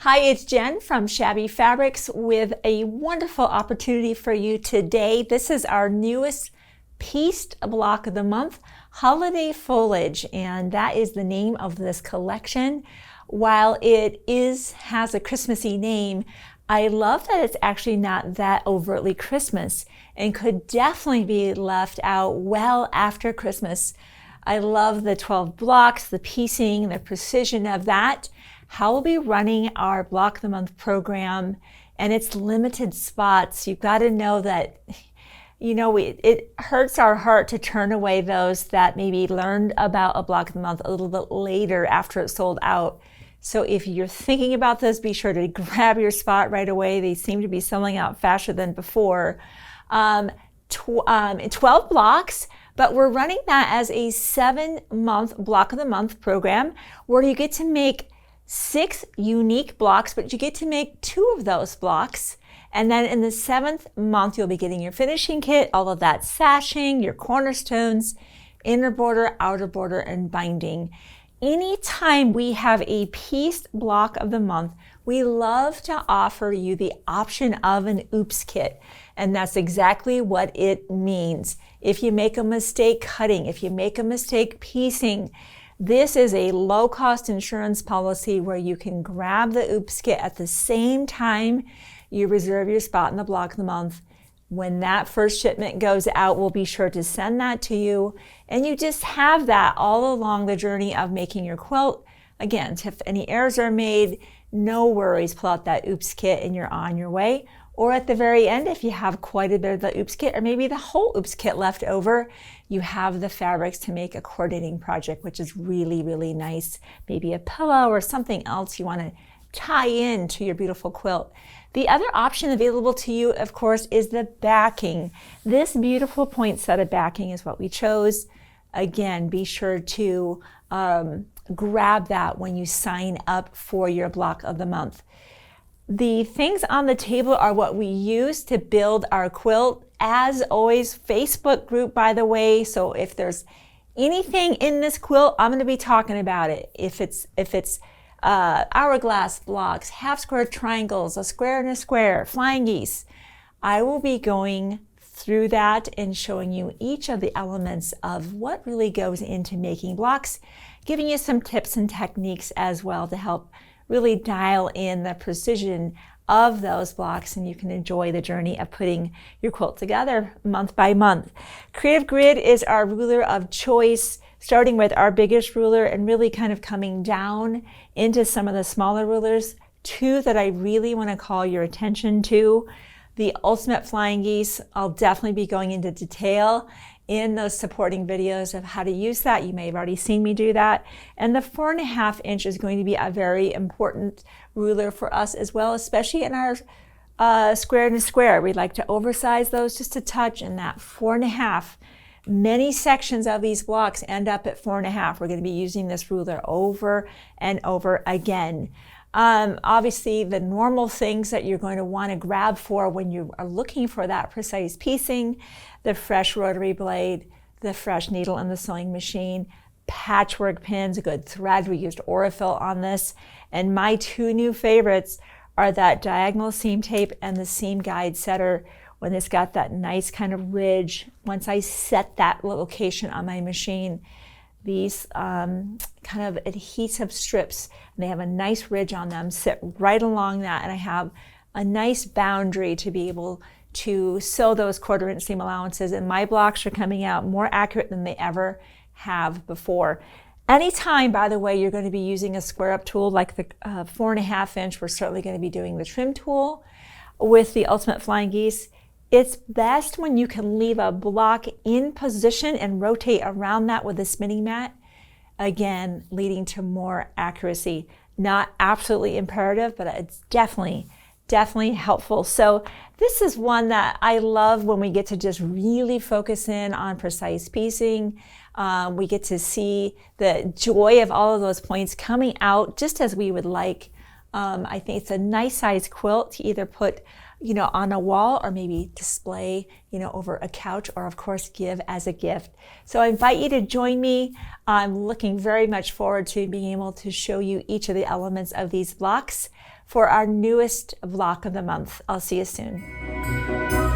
Hi, it's Jen from Shabby Fabrics with a wonderful opportunity for you today. This is our newest pieced block of the month, Holiday Foliage, and that is the name of this collection. While it has a Christmassy name, I love that it's actually not that overtly Christmas and could definitely be left out well after Christmas. I love the 12 blocks, the piecing, the precision of that. How we'll be running our Block of the Month program, and it's limited spots. You've got to know that, it hurts our heart to turn away those that maybe learned about a Block of the Month a little bit later after it's sold out. So if you're thinking about this, be sure to grab your spot right away. They seem to be selling out faster than before. 12 blocks, but we're running that as a 7-month Block of the Month program where you get to make 6 unique blocks, but you get to make 2 of those blocks. And then in the 7th month, you'll be getting your finishing kit, all of that sashing, your cornerstones, inner border, outer border, and binding. Anytime we have a pieced block of the month, we love to offer you the option of an oops kit. And that's exactly what it means. If you make a mistake cutting, if you make a mistake piecing, this is a low-cost insurance policy where you can grab the oops kit at the same time you reserve your spot in the Block of the Month. When that first shipment goes out, we'll be sure to send that to you. And you just have that all along the journey of making your quilt. Again, if any errors are made, no worries, pull out that oops kit and you're on your way. Or at the very end, if you have quite a bit of the oops kit or maybe the whole oops kit left over, you have the fabrics to make a coordinating project, which is really, really nice. Maybe a pillow or something else you want to tie in to your beautiful quilt. The other option available to you, of course, is the backing. This beautiful point set of backing is what we chose. Again, be sure to grab that when you sign up for your Block of the Month. The things on the table are what we use to build our quilt. As always, Facebook group, by the way, so if there's anything in this quilt, I'm going to be talking about it. If it's hourglass blocks, half square triangles, a square and a square, flying geese, I will be going through that and showing you each of the elements of what really goes into making blocks, giving you some tips and techniques as well to help really dial in the precision of those blocks, and you can enjoy the journey of putting your quilt together month by month. Creative Grid is our ruler of choice, starting with our biggest ruler and really kind of coming down into some of the smaller rulers. 2 that I really want to call your attention to. The Ultimate Flying Geese, I'll definitely be going into detail in those supporting videos of how to use that. You may have already seen me do that. And the 4.5 inch is going to be a very important ruler for us as well, especially in our square and a square. We like to oversize those just a touch, and that 4.5. Many sections of these blocks end up at 4.5. We're going to be using this ruler over and over again. Obviously, the normal things that you're going to want to grab for when you are looking for that precise piecing: the fresh rotary blade, the fresh needle in the sewing machine, patchwork pins, a good thread. We used Aurifil on this. And my 2 new favorites are that diagonal seam tape and the seam guide setter, when it's got that nice kind of ridge. Once I set that location on my machine, these kind of adhesive strips, and they have a nice ridge on them, sit right along that, and I have a nice boundary to be able to sew those 1/4 inch seam allowances, and my blocks are coming out more accurate than they ever have before. Anytime, by the way, you're going to be using a square up tool like the 4.5 inch, we're certainly going to be doing the trim tool with the Ultimate Flying Geese. It's best when you can leave a block in position and rotate around that with a spinning mat, again, leading to more accuracy. Not absolutely imperative, but it's definitely helpful. So this is one that I love when we get to just really focus in on precise piecing. We get to see the joy of all of those points coming out just as we would like. I think it's a nice size quilt to either put on a wall or maybe display, over a couch, or of course give as a gift. So I invite you to join me. I'm looking very much forward to being able to show you each of the elements of these blocks. for our newest block of the month. I'll see you soon.